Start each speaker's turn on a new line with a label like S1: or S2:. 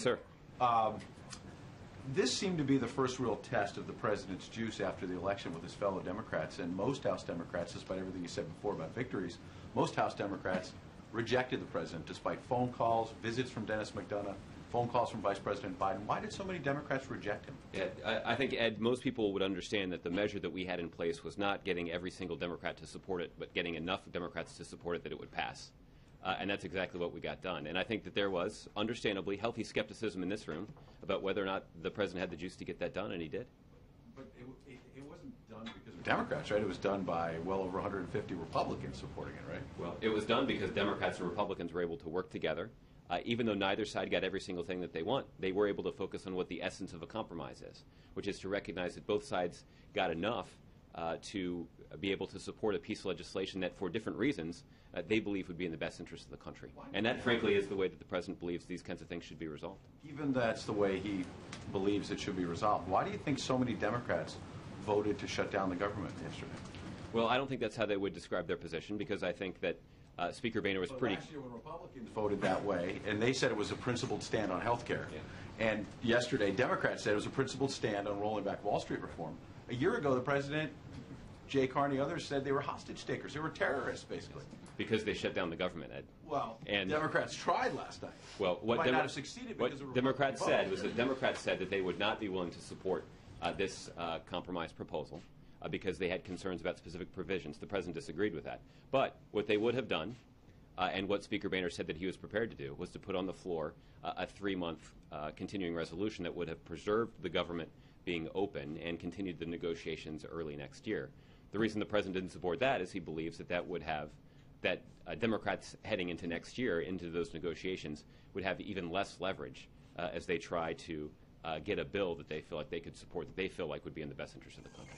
S1: sir.
S2: This seemed to be the first real test of the president's juice after the election with his fellow Democrats, and most House Democrats, despite everything you said before about victories, most House Democrats rejected the president despite phone calls, visits from Dennis McDonough, phone calls from Vice President Biden. Why did so many Democrats reject him?
S1: I think, Ed, most people would understand that the measure that we had in place was not getting every single Democrat to support it, but getting enough Democrats to support it that it would pass. And that's exactly what we got done. And I think that there was, understandably, healthy skepticism in this room about whether or not the president had the juice to get that done, and he did.
S2: But it wasn't done because of Democrats, right? It was done by well over 150 Republicans supporting it, right?
S1: Well, it was done because Democrats and Republicans were able to work together. Even though neither side got every single thing that they want, they were able to focus on what the essence of a compromise is, which is to recognize that both sides got enough to be able to support a piece of legislation that, for different reasons, they believe would be in the best interest of the country. And that, frankly, is the way that the president believes these kinds of things should be resolved.
S2: Even that's the way he believes it should be resolved. Why do you think so many Democrats voted to shut down the government yesterday?
S1: Well, I don't think that's how they would describe their position, because I think that Speaker Boehner was pretty...
S2: Last year when Republicans voted that way, and they said it was a principled stand on health care. Yeah. And yesterday, Democrats said it was a principled stand on rolling back Wall Street reform. A year ago, the president, Jay Carney, others said they were hostage takers. They were terrorists, basically.
S1: Because they shut down the government, Ed.
S2: Well, and Democrats tried last night.
S1: Well, what
S2: might not have succeeded because
S1: what Democrats said was that Democrats said that they would not be willing to support this compromise proposal because they had concerns about specific provisions. The president disagreed with that. But what they would have done, and what Speaker Boehner said that he was prepared to do, was to put on the floor a 3-month continuing resolution that would have preserved the government being open and continued the negotiations early next year. The reason the president didn't support that is he believes that that would have Democrats heading into next year, into those negotiations, would have even less leverage as they try to get a bill that they feel like they could support, that they feel like would be in the best interest of the country.